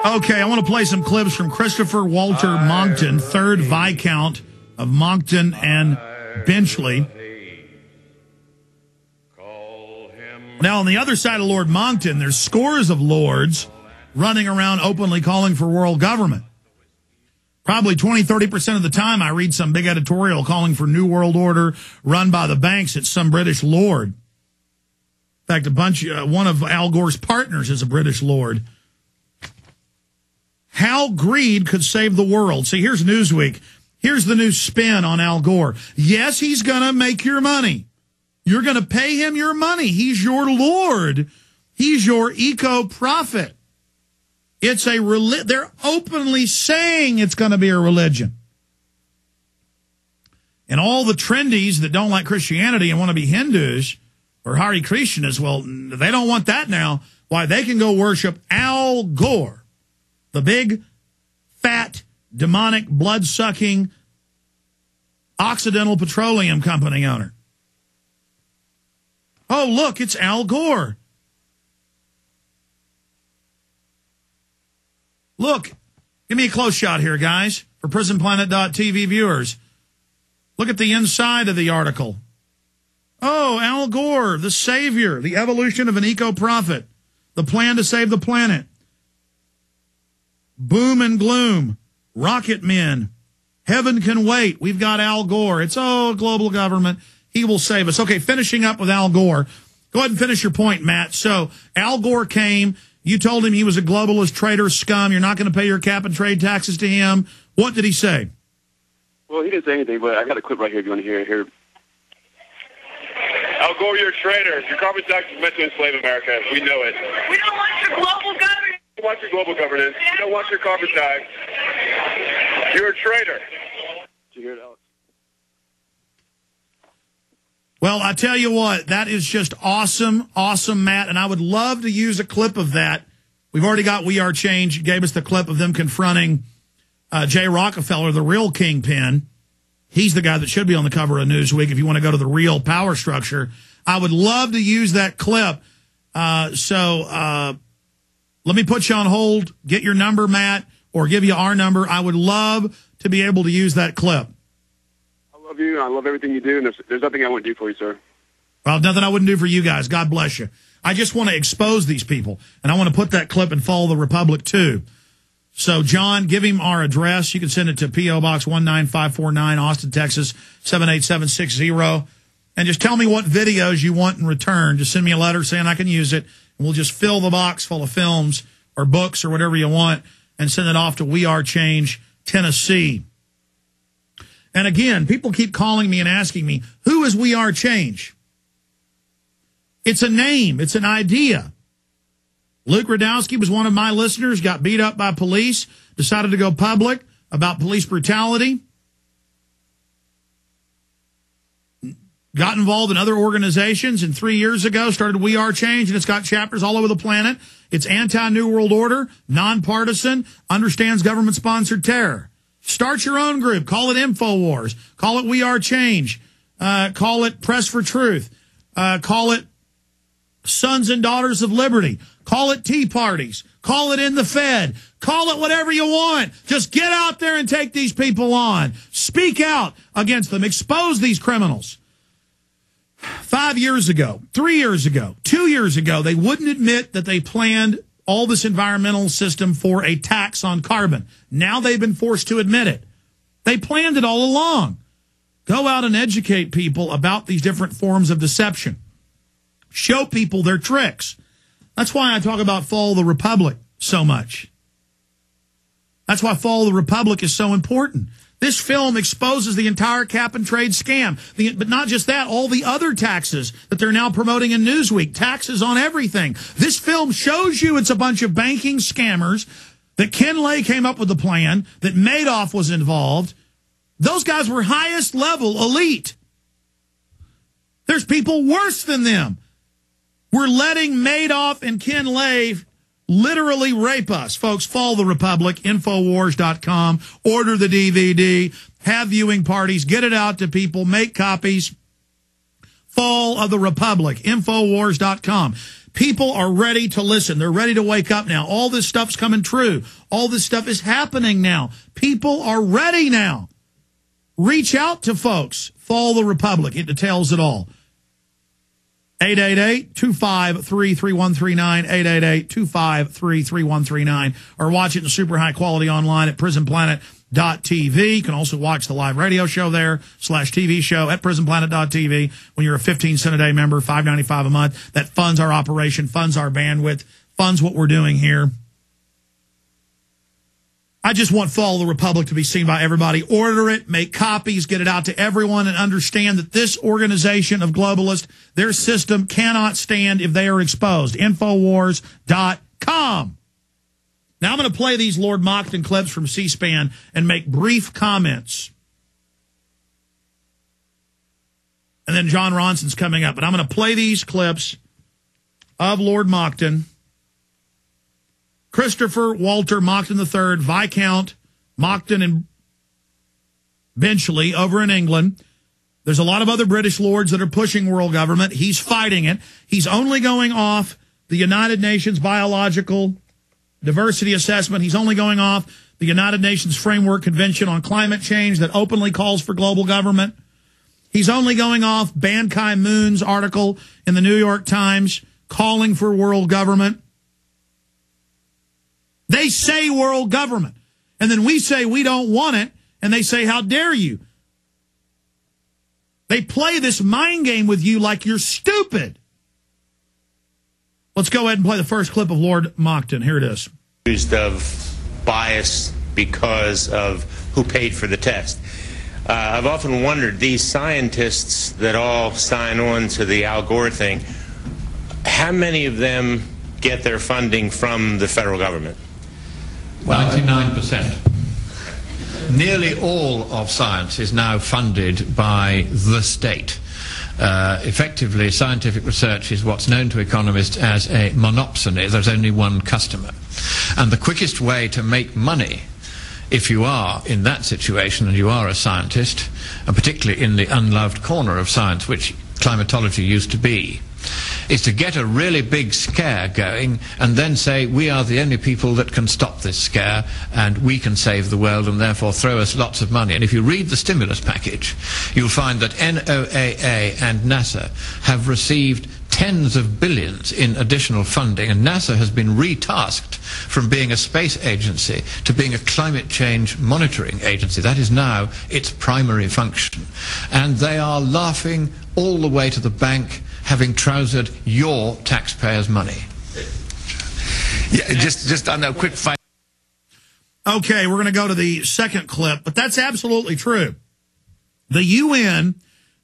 Okay, I want to play some clips from Christopher Walter Monckton, 3rd Viscount of Monckton and Benchley. Now, on the other side of Lord Monckton, there's scores of lords running around openly calling for world government. Probably 20-30% of the time I read some big editorial calling for New World Order run by the banks. It's some British lord. In fact, one of Al Gore's partners is a British lord. How greed could save the world. See, here's Newsweek. Here's the new spin on Al Gore. Yes, he's going to make your money. You're going to pay him your money. He's your lord. He's your eco-prophet. It's a they're openly saying it's going to be a religion. And all the trendies that don't like Christianity and want to be Hindus or Hare Krishnas, well, they don't want that now. Why, they can go worship Al Gore, the big, fat, demonic, blood-sucking Occidental Petroleum Company owner. Oh, look, it's Al Gore. Look, give me a close shot here, guys, for PrisonPlanet.tv viewers. Look at the inside of the article. Oh, Al Gore, the savior, the evolution of an eco-prophet, the plan to save the planet. Boom and gloom, rocket men, heaven can wait. We've got Al Gore. It's, global government. He will save us. Okay, finishing up with Al Gore. Go ahead and finish your point, Matt. So Al Gore came. You told him he was a globalist, traitor, scum. You're not going to pay your cap and trade taxes to him. What did he say? Well, he didn't say anything, but I got a clip right here if you want to hear it. Al Gore, you're a traitor. Your carbon tax is meant to enslave America. We know it. We don't want your global governance. We don't want your global governance. We don't want your carbon tax. You're a traitor. Did you hear it, Alex? Well, I tell you what, that is just awesome, awesome, Matt, and I would love to use a clip of that. We've already got We Are Change, gave us the clip of them confronting Jay Rockefeller, the real kingpin. He's the guy that should be on the cover of Newsweek if you want to go to the real power structure. I would love to use that clip. So let me put you on hold, get your number, Matt, or give you our number. I would love to be able to use that clip. I love you. I love everything you do, and there's nothing I wouldn't do for you, sir. Well, nothing I wouldn't do for you guys. God bless you. I just want to expose these people, and I want to put that clip and Follow the Republic, too. So, John, give him our address. You can send it to P.O. Box 19549, Austin, Texas, 78760. And just tell me what videos you want in return. Just send me a letter saying I can use it, and we'll just fill the box full of films or books or whatever you want and send it off to We Are Change, Tennessee. And again, people keep calling me and asking me, who is We Are Change? It's a name. It's an idea. Luke Radowski was one of my listeners, got beat up by police, decided to go public about police brutality, got involved in other organizations, and 3 years ago started We Are Change, and it's got chapters all over the planet. It's anti-New World Order, nonpartisan, understands government-sponsored terror. Start your own group. Call it InfoWars. Call it We Are Change. Call it Press for Truth. Call it Sons and Daughters of Liberty. Call it Tea Parties. Call it In the Fed. Call it whatever you want. Just get out there and take these people on. Speak out against them. Expose these criminals. 5 years ago, 3 years ago, 2 years ago, they wouldn't admit that they planned all this environmental system for a tax on carbon. Now they've been forced to admit it. They planned it all along. Go out and educate people about these different forms of deception. Show people their tricks. That's why I talk about Follow the Republic so much. That's why Follow the Republic is so important. This film exposes the entire cap and trade scam. But not just that, all the other taxes that they're now promoting in Newsweek, taxes on everything. This film shows you it's a bunch of banking scammers, that Ken Lay came up with the plan, that Madoff was involved. Those guys were highest level elite. There's people worse than them. We're letting Madoff and Ken Lay literally rape us. Folks, Follow the Republic, Infowars.com, order the DVD, have viewing parties, get it out to people, make copies. Fall of the Republic, Infowars.com. People are ready to listen. They're ready to wake up now. All this stuff's coming true. All this stuff is happening now. People are ready now. Reach out to folks. Follow the Republic. It details it all. 888-253-3139, 888-253-3139, or watch it in super high quality online at prisonplanet.tv. You can also watch the live radio show there, /TV show at prisonplanet.tv. When you're a 15-cent a day member, $5.95 a month, that funds our operation, funds our bandwidth, funds what we're doing here. I just want Follow the Republic to be seen by everybody. Order it, make copies, get it out to everyone, and understand that this organization of globalists, their system cannot stand if they are exposed. Infowars.com. Now I'm going to play these Lord Monckton clips from C-SPAN and make brief comments. And then Jon Ronson's coming up. But I'm going to play these clips of Lord Monckton. Christopher Walter Monckton III, Viscount Monckton and Benchley over in England. There's a lot of other British lords that are pushing world government. He's fighting it. He's only going off the United Nations Biological Diversity Assessment. He's only going off the United Nations Framework Convention on Climate Change that openly calls for global government. He's only going off Ban Ki-moon's article in the New York Times calling for world government. They say world government. And then we say we don't want it. And they say, how dare you? They play this mind game with you like you're stupid. Let's go ahead and play the first clip of Lord Monckton. Here it is. Accused of bias because of who paid for the test. I've often wondered, these scientists that all sign on to the Al Gore thing, how many of them get their funding from the federal government? 99%. Nearly all of science is now funded by the state. Effectively, scientific research is what's known to economists as a monopsony. There's only one customer. And the quickest way to make money, if you are in that situation and you are a scientist, and particularly in the unloved corner of science, which climatology used to be, is to get a really big scare going and then say we are the only people that can stop this scare and we can save the world and therefore throw us lots of money. And if you read the stimulus package, you'll find that NOAA and NASA have received tens of billions in additional funding, and NASA has been retasked from being a space agency to being a climate change monitoring agency. That is now its primary function. And they are laughing all the way to the bank, having trousered your taxpayers' money. Yeah, just on a quick fight. Okay, we're going to go to the second clip, but that's absolutely true. The UN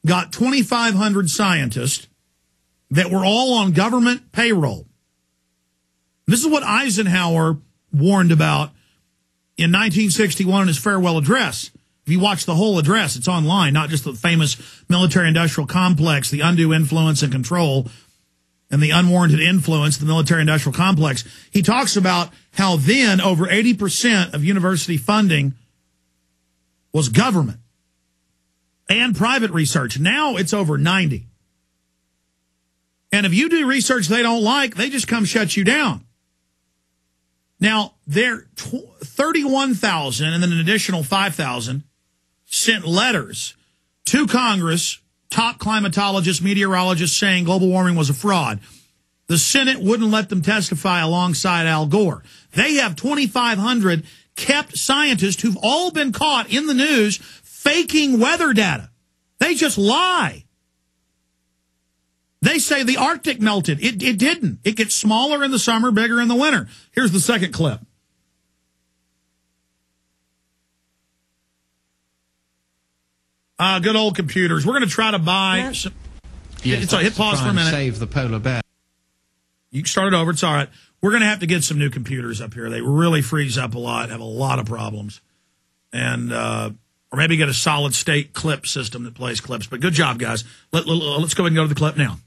got 2,500 scientists that were all on government payroll. This is what Eisenhower warned about in 1961 in his farewell address. If you watch the whole address, it's online, not just the famous military-industrial complex, the undue influence and control, and the unwarranted influence of the military-industrial complex. He talks about how then over 80% of university funding was government and private research. Now it's over 90%. And if you do research they don't like, they just come shut you down. Now, there 31,000 and then an additional 5,000 sent letters to Congress, top climatologists, meteorologists, saying global warming was a fraud. The Senate wouldn't let them testify alongside Al Gore. They have 2,500 kept scientists who've all been caught in the news faking weather data. They just lie. They say the Arctic melted. It didn't. It gets smaller in the summer, bigger in the winter. Here's the second clip. Good old computers. We're going to try to buy some. Yes, hit pause for a minute. Save the polar bear. You can start it over. It's all right. We're going to have to get some new computers up here. They really freeze up a lot, have a lot of problems. And, or maybe get a solid state clip system that plays clips. But good job, guys. Let's go ahead and go to the clip now.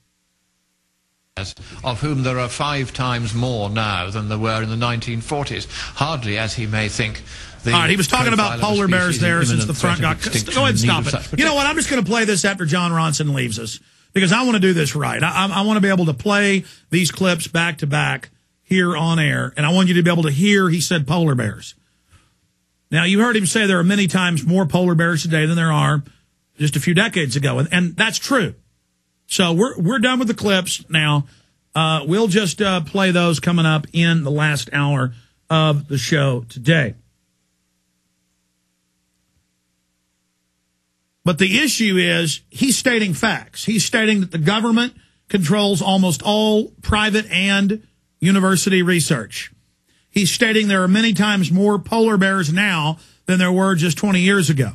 Of whom there are 5 times more now than there were in the 1940s. Hardly, as he may think. All right, he was talking about polar bears there since the front got... Go ahead and stop it. You know what? I'm just going to play this after Jon Ronson leaves us. because I want to do this right. I want to be able to play these clips back to back here on air, and I want you to be able to hear he said polar bears. Now, you heard him say there are many times more polar bears today than there are just a few decades ago, and that's true. So we're done with the clips now. We'll just play those coming up in the last hour of the show today. But the issue is he's stating facts. He's stating that the government controls almost all private and university research. He's stating there are many times more polar bears now than there were just 20 years ago.